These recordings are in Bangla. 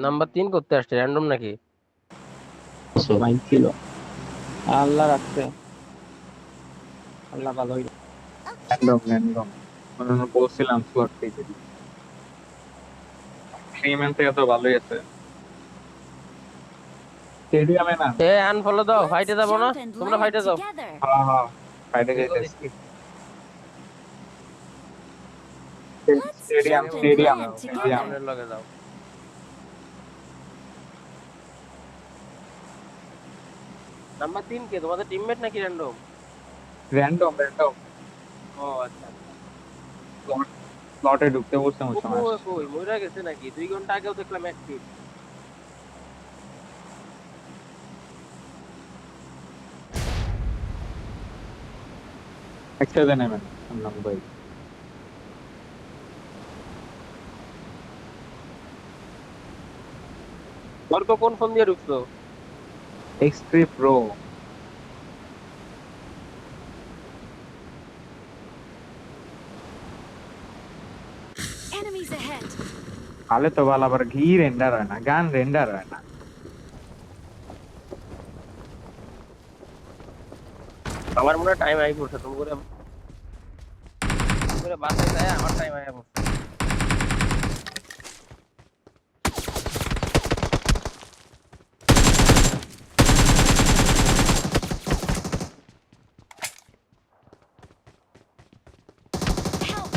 নাম্বার 3 করতে আসছে র‍্যান্ডম নাকি? ভাই ছিল আল্লাহ রাখছে, আল্লাহ ভালোই। র্যান্ডম র্যান্ডম বলছিলাম স্লট পেয়ে দিই। ফ্রিম্যান থেকে তো ভালোই আছে। স্টেডিয়ামে না। এ আনফলো দাও, ফাইটে Let's যাবো না? jump and তোমরা land ফাইটে যাও। together. হ্যাঁ হ্যাঁ ফাইটে এগো যেতেছি। দেখি। Let's stadium jump and stadium land stadium. together. সামনের লগে যাও। নাম্বার 3 কে তোমাদের টিমমেট নাকি র‍্যান্ডম? র্যান্ডম র্যান্ডম ও আচ্ছা। স্লটে ঢুকতে বলছে ওই ও সময় কই মইরা গেছে নাকি? 2 ঘন্টা আগেও দেখলাম অ্যাক্টিভ। একসাথে নেবেন শুনলাম ভাই। বর্ক কোন ফোন দিয়ে ঢুকছো? X3 Pro Enemies ahead. আলে তো ভালো, আবার ঘি রেন্ডার হয় না, গান রেন্ডার হয় না। আমার মনে হয় টাইম আই পড়ছে, তুমি করে বাসায় যায় আমার টাইম আই পড়ছে। Help!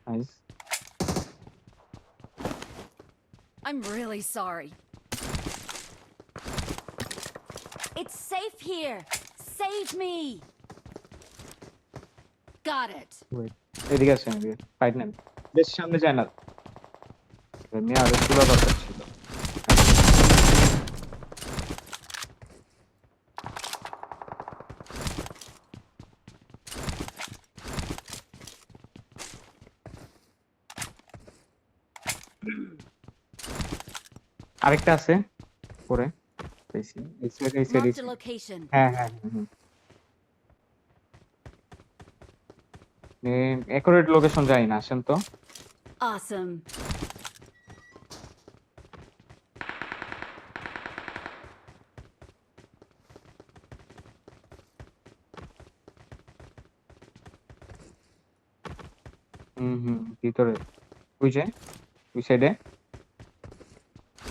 Nice. I'm really sorry. It's safe here. Save me. Got it. Wait, এদিকে আসেন, এদিকে ফাইট নেন, বেশ সামনে যায় না। এমনি আরো পুরো দরকার ছিল। আরেকটা আছে পরে পেয়েছি, এই সাইড এই সাইড। Marked a location. হ্যাঁ হ্যাঁ হ্যাঁ, একুরেট লোকেশন যাই না, আসেন তো। Awesome. ভিতরে ওই যে ওই সাইডে।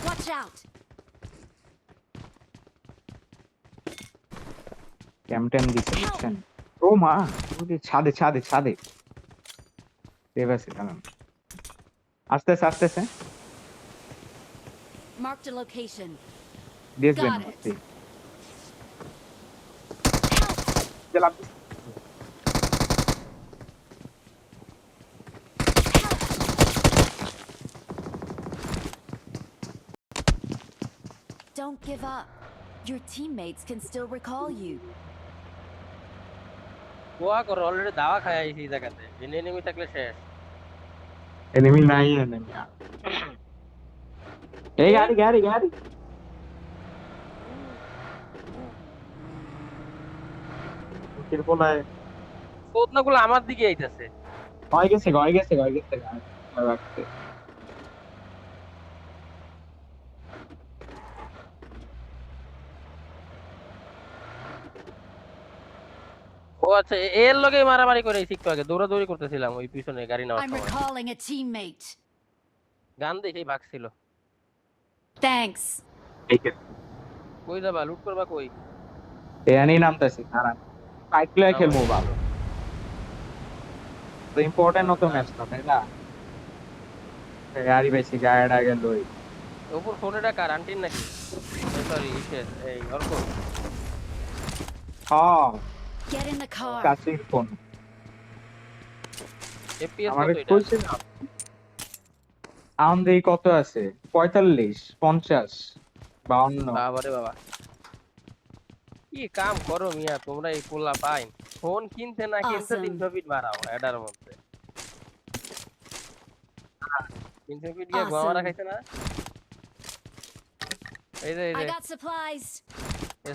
Watch out. ক্যাম্পটেন দিছে বুঝছেন। ও মা, ওই যে ছাদে ছাদে ছাদে সেভ আছে, দাঁড়ান আসতেছে আসতেছে। Marked a location. দেখবেন Got it. Don't give up. Your teammates can still recall you. কোয়া করো, অলরেডি দাওয়া খায় আইছি এই জায়গাতে। এনিমি থাকলে শেষ। এনিমি নাই, এনিমি এই গাড়ি গাড়ি গাড়ি। কিরপলায় কোদনাগুলো আমার দিকে আইতাছে। হয়ে গেছে হয়ে গেছে হয়ে গেছে রাখতে। ও আচ্ছা, এর লগেই মারামারি করে একটু আগে দৌড়াদৌড়ি করতেছিলাম ওই পিছনে গাড়ি নেওয়ার I'm সময়। recalling a teammate. গান দেখেই ভাগছিল। Thanks. কই যাবা, লুট করবা কই? এয়ানি নামতাছি, দাঁড়ান সাইকেলে খেলবো ভালো। তো ইম্পর্টেন্ট তো ম্যাচ না, তাই না? গাড়ি বেশি গাড়িটা গেল ওই ওপর ফোনেটা কার, আন্টির নাকি? সরি ইসের, এই অর্ক। হ্যাঁ Get in the car. কাছের ফোন। এফপিএস আমারে কত এটা? কইছিলাম আমাদের কত আছে, 45 50 52। বাবারে বাবা, কি কাম করো মিয়া তোমরা এই পোলা পাইন। ফোন কিনতে না কিনতে Awesome. 300 ফিট মারাও এডার মধ্যে। 300 ফিট গিয়ে গোয়া মারা Awesome. খাইছে না? এই যে I got supplies.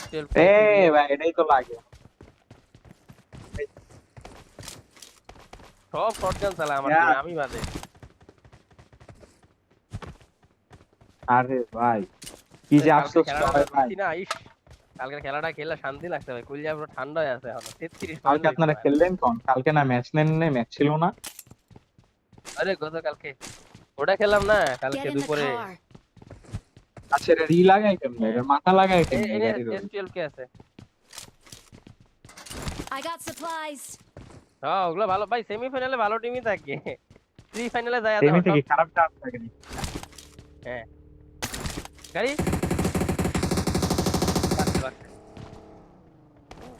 SPL এ ভাই এটাই তো লাগে। সব শটগান চালায় আমার Yeah. টিমে, আমি বাদে। আরে ভাই কি যে কালকে আফসোস খেলাটা হয় ভাই। দেখছি না, ইস কালকের খেলাটা খেলে শান্তি লাগছে ভাই, কলিজা পুরো ঠান্ডা হয়ে আছে এখন। 33 পয়েন্ট কালকে আপনারা খেললেন কোন? কালকে না ম্যাচ নেন নাই, ম্যাচ ছিল না? আরে গতকালকে ওটা খেললাম না, Get কালকে in the দুপুরে। car. আচ্ছা এটা রি লাগাই কেমনে? এটা মাথা লাগাই কেমনে গাড়ির ওই? SPL কে আছে? I got supplies. হ্যাঁ ওগুলো ভালো ভাই, সেমিফাইনালে ভালো টিমই থাকে, প্রি ফাইনালে যায় সেমি দাও থেকে সব। খারাপ চান্স লাগে নি। হ্যাঁ গাড়ি বাক।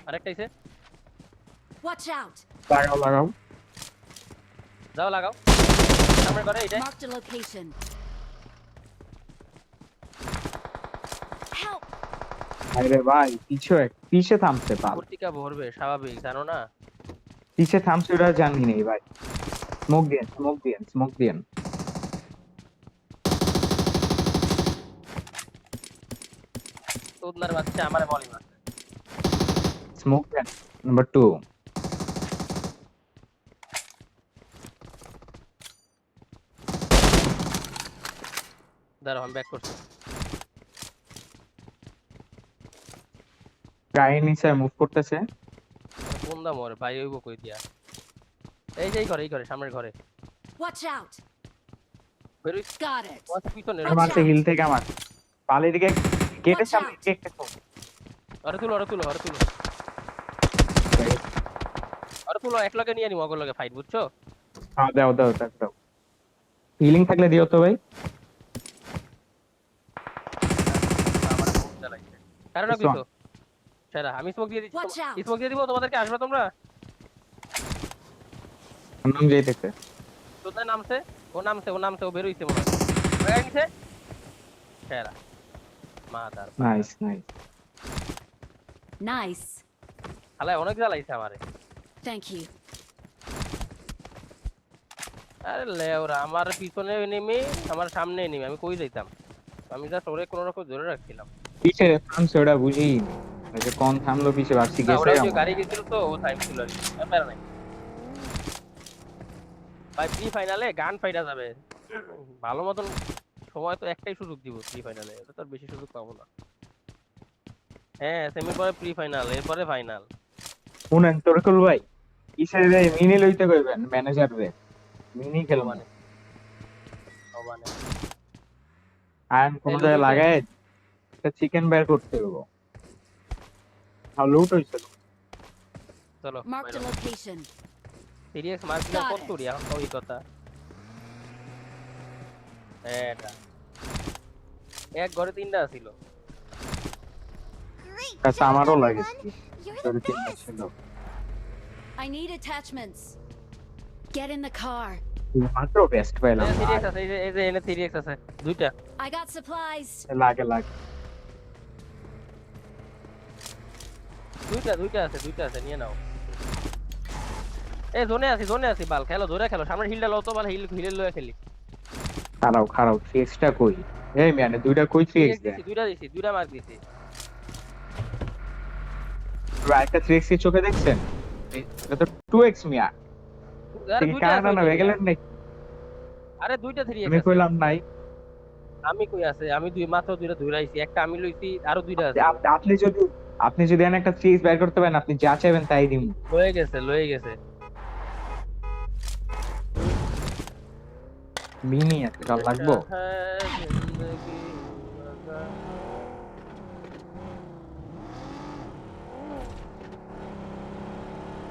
আরেকটা আইছে, Watch out. লাগাও লাগাও। যাও লাগাও সামনে করে এইটা। Marked a location. Help. আরে ভাই পিছে থামছে পাল। পত্রিকা ভরবে স্বাভাবিক, জানো না? পিছে থামছে ওরা জানি নেই ভাই। স্মোক দেন স্মোক দেন স্মোক দেন। তোদনার বাচ্চা আমারে বলি না। স্মোক দেন নাম্বার 2। দাঁড়াও আমি ব্যাক করছি। গায়ে নিচে মুভ করতেছে। কোন দাম ওর ভাই হইব কই দিয়া? এই যে এই ঘরে সামনের ঘরে Watch out. বেরোই। Got it. তোমার পিছনে Watch মারছে out. হিল থেকে আমার। পালের দিকে গেটের Watch সামনে out. Cake cake. আরে তুলো এক লগে নিয়ে নি মগর লগে ফাইট, বুঝছো? দাও দাও দাও দাও। হিলিং থাকলে দিও তো ভাই। আমার মুখ চালাইছে কারণ This কিছু সেরা। আমি স্মোক দিয়ে দিচ্ছি, Watch out. স্মোক দিয়ে দিব তোমাদেরকে, আসবে তোমরা। নাম যাইতেছে। তোদের নামছে, ও বেরোইছে মনে হয়, হয়ে গেছে সেরা। Mother nice nice. Nice. হালাই অনেক জ্বালাইছে আমারে। Thank you. আরে লেওরা আমার পিছনে নেমে আমার সামনে নেমে আমি কই যাইতাম, আমি জাস্ট ওরে কোনো রকম ধরে রাখছিলাম। পিছে থামছে ওটা বুঝি ওই যে কোন থামলো পিছে বাড়ছি না, গেছে ওরা ওই যে আমার। গাড়ি গেছিল তো ও টাইম ছিল আর কি, ব্যাপার নাই ভাই। প্রি ফাইনালে গান ফাইটা যাবে ভালো মতন, সময় তো একটাই সুযোগ দিব প্রি ফাইনালে, এটা তো আর বেশি সুযোগ পাবো না। হ্যাঁ সেমির পরে প্রি ফাইনাল, এরপরে ফাইনাল। শুনেন তোরকুল ভাই কিসের রে মিনি লইতে কইবেন ম্যানেজার রে। মিনি খেলবো মানে মানে আয়ন কোন এই জায়গায় লুটে- লাগায় একটা চিকেন বের করতে হইব। আর লুট হইছে। চলো Marked a location. Serious mark দিলাম Got কত it. রি এখন তো ওই কথা। এটা এক ঘরে তিনটা ছিল। Great কাছে job, আমারও লাগে everyone. You're তোর the তিনটা best. ছিল। I need attachments. Get in the car. মাত্র বেস্ট পাইলাম। সিরিয়াস আছে, এই যে এনে সিরিয়াস আছে দুইটা। I got supplies. লাগে লাগে। দুইটা আছে নিয়ে নাও। এই জোনে আছি বাল, খেলো ধরে খেলো, সামনে হিলটা লও তো বাল, হিলে লয়ে খেলি। খারাপ খারাপ ফিক্সটা কই? এই মানে দুইটা কই ফিক্স দেন। দুইটা মার্ক দিছি। একটা 3x এর চোখে দেখছেন? এটা তো 2x মিয়া। আরে ঠিক দুইটা কারণ আছে না ওইদিকে। হয়ে গেলেন নাকি? আরে দুইটা 3x আমি আছে। কইলাম নাই। আমি কই আছে, আমি মাত্র দুইটা ধরাইছি, একটা আমি লইছি, আরো দুইটা আছে। আপনি যদি একটা 3x বের করতে পারেন আপনি যা চাইবেন তাই দিন। লয়ে গেছে। মিনি আছে কাল লাগবো। হ্যাঁ, জিন্দগি মজা।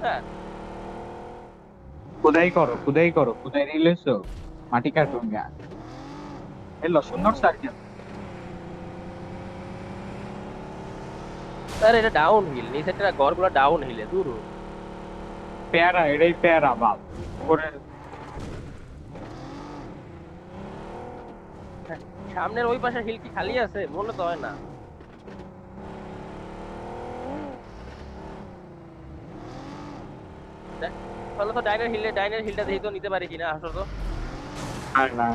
হ্যাঁ খুদাই করো খুদাই রিলেছো মাটি কাটুন গা। এলো সুন্দর সার্কেল। স্যার এটা ডাউন হিল, নিচেটা ঘরগুলো ডাউন হিলে দূর। প্যারা এটাই প্যারা বাল করে। সামনের ওই পাশে হিল কি খালি আছে? মনে তো হয় না। তাহলে তো ডাইনের হিলটা দেখি তো নিতে পারি কিনা, আসো তো। আর না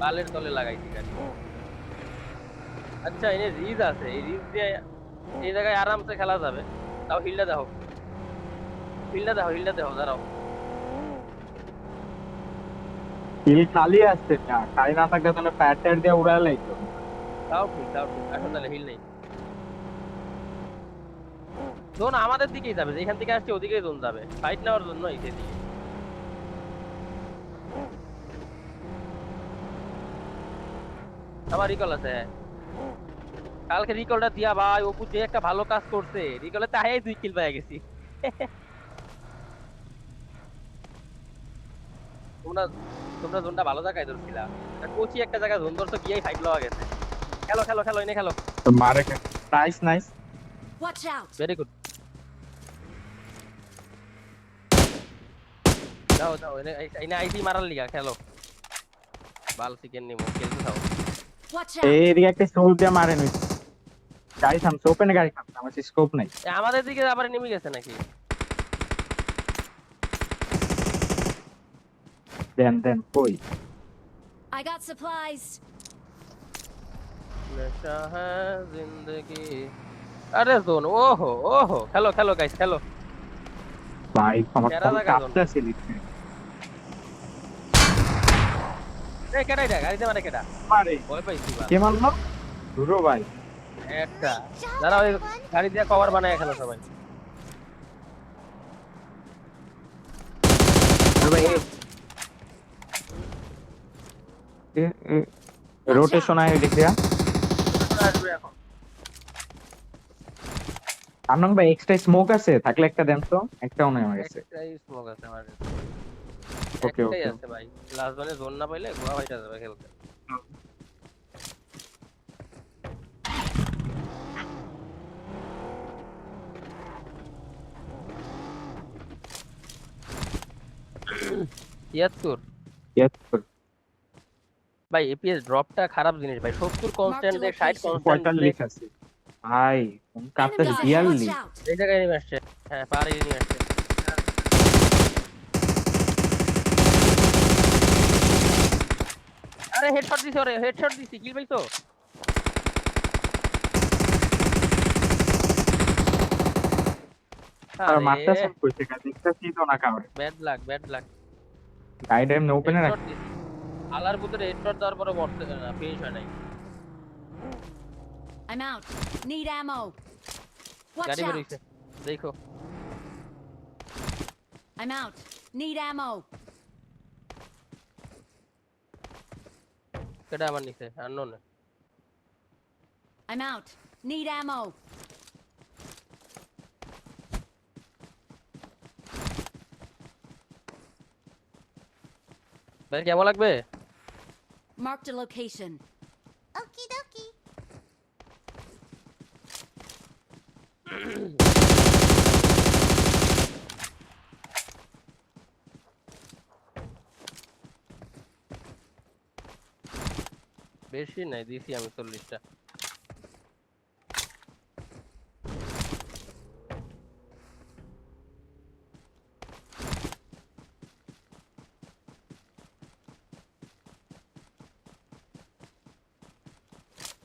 বালের তলে লাগাইছি গাড়ি। আচ্ছা এনে রিজ আছে, এই রিজ দিয়ে এই জায়গায় আরামসে খেলা যাবে। তাও হিলটা দেখো, হিলটা দেখো দাঁড়াও। হিল খালি আসছে না, খালি না থাকলে তাহলে ফায়ার টায়ার দিয়ে উড়ায় লাইতো। তাও ঠিক আসো তাহলে হিল নেই। জোন আমাদের দিকেই যাবে, যেখান থেকে আসছে ওদিকেই জোন যাবে, ফাইট নেওয়ার জন্য সেদিকে। আমার রিকল আছে, হ্যাঁ। কালকে রিকলটা দিয়া ভাই অপু যে একটা ভালো কাজ করছে, রিকলে তাই 2 কিল পেয়ে গেছি। তোমরা তোমরা জোনটা ভালো জায়গায় ধরছিলা, কোচি একটা জায়গায় জোন ধরছো গিয়েই ফাইট লওয়া গেছে। খেলো এনে খেলো। তো মারে nice nice. Watch out! Very good. যাও এনে আইসি মারার লিগা খেলো। বাল চিকেন নিমো খেলতে থাও। Watch out! এইদিকে একটা সোল দিয়ে মারে নই। গাড়ি থামছে, ওপেনে গাড়ি থামছে, আমার স্কোপ নাই। আমাদের দিকে আবার নেমে গেছে নাকি? দেন কই I got supplies. নেশা হ্যাঁ জিন্দগি। আরে জোন, ওহো খেলো গাইস খেলো। ভাই আমার সেরা ফোন জায়গা জোন। কাঁপতেছে লিখতে। এই কেডা এটা গাড়িতে মারে কেডা? মারে ভয় পাইছি বা কে মারলো? দুরো ভাই। একটা যারা ওই গাড়ি দিয়ে কভার বানায় খেলো সবাই। ভাই রোটেশন আয় দেখে আসবে এখন। আমনং ভাই এক্সট্রা স্মোক আছে থাকলে একটা দেন তো, একটাও নাই আমার কাছে। একটাই স্মোক আছে আমার কাছে। ওকে একটাই ওকে আছে ভাই, লাস্ট জোনে জোন না পাইলে গোয়া ফাইটা যাবে খেলতে। তিয়াত্তর ইয়েস ভাই, এপিএস ড্রপটা খারাপ জিনিস ভাই। 70 কনস্ট্যান্ট দেখ, 60 কনস্ট্যান্ট 45 আছে ভাই, ফোন কাঁপতেছে Enemy ahead, watch 42। out! এই জায়গায় নিয়ে আসছে। হ্যাঁ পাহাড়ে নিয়ে আসছে। আরে হেডশট দিছি, ওরে হেডশট দিছি, কিল পাইছো? আর আরে মারতেছেন কই থেকে দেখতেছি তো না কাউরে। Bad luck. গাইড এম ওপেনে রাখ। হেডশট দিছি, আলার ভিতরে হেডশট দেওয়ার পরে মরতে না, ফিনিশ হয় নাই। I'm out. Need ammo. Watch গাড়ি বের out! হইছে, দেখো। I'm out. Need ammo. কেডা আমার নিচে unknown. I'm out. Need ammo. ভাই কেমন লাগবে? Marked a location. Okie dokie. বেশি নাই, দিছি আমি 40টা।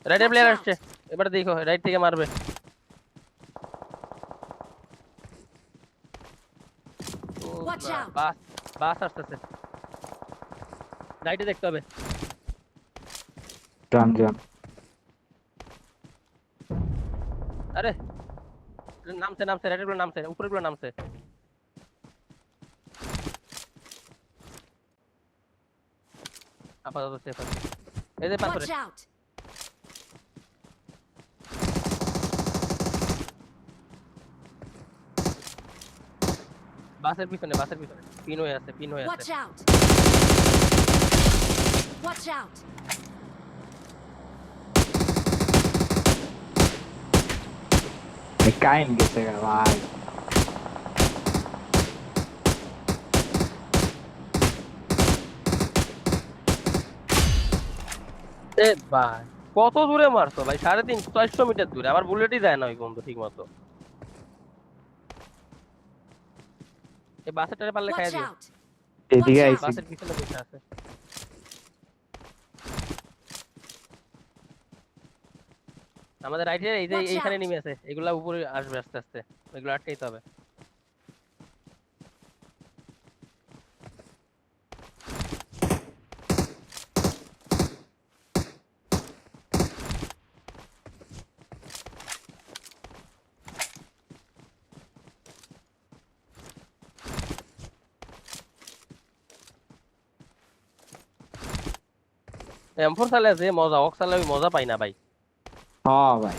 রাইটে প্লেয়ার আসছে, এবার দেখো রাইট থেকে মারবে। Watch out! বাস আসতেছে, রাইটে দেখতে হবে। জান আরে নামছে রাইটের গুলো নামছে, উপরের গুলো নামছে। আপাতত সেফ আছে। এই যে পাথরে Watch out! বাসের পিছনে পিন হয়ে আছে। Watch out! Watch out! কাইন গেছে গা ভাই। এ ভাই কত দূরে মারছো ভাই? 350-400 মিটার দূরে, আমার বুলেটই যায় না ওই বন্ধু ঠিক মতো। এই বাসেরটারে পারলে খাইয়া Watch দিও। out! এদিকে Watch আইছি। বাসের পিছনে বসে আছে। আমাদের রাইটে এই যে Watch এইখানে out! নেমে আছে, এগুলা উপরে আসবে আস্তে আস্তে, এগুলো আটকাইতে হবে। M4 চালে যে মজা, অক চালে ওই মজা পাই না ভাই। হ্যাঁ ভাই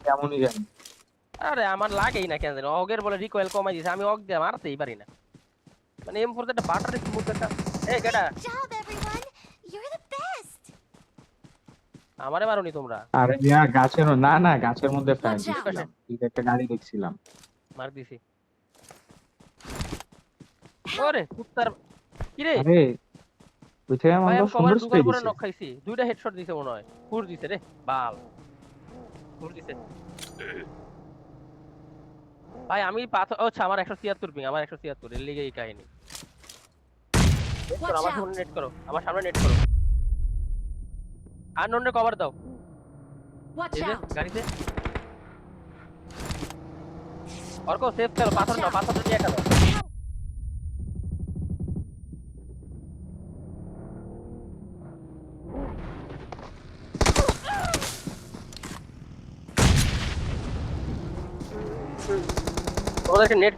কেমনই জানি। আরে আমার লাগেই না কেন জানি, অগের বলে রিকয়েল কমাই দিছে, আমি অগ দিয়ে মারতেই পারি না। মানে M4 তে একটা বাটার স্মুথ একটা, এই কেডা Good job, everyone! You're the best! আমারে মারোনি তোমরা? আরে মিয়া গাছের না না গাছের মধ্যে ফায়ার Watch out! দিচ্ছিলাম, ঠিক একটা গাড়ি দেখছিলাম। মার দিছি। ওরে কুত্তার কি রে আরে ওই থেকে ভাই, আমার আমি সুন্দর কভার স্প্রে ঢুকার পরে দিছে। নক খাইছি, দুইটা হেডশট দিছে মনে হয়, ফুর দিছে রে বাল, ফুর দিছে ভাই। আমি পাথর, আচ্ছা আমার 176 পিং, আমার 176 এর লিগে এই কাহিনী। নেট করো, Watch আমার out! সামনে নেট করো, আমার সামনে নেট করো, আর নন্ডে কভার দাও। Watch এই যে out! গাড়িতে অর্ক সেফ খেলো, পাথর নাও, পাথর নিয়ে খেলো। তোমাদেরকে নেট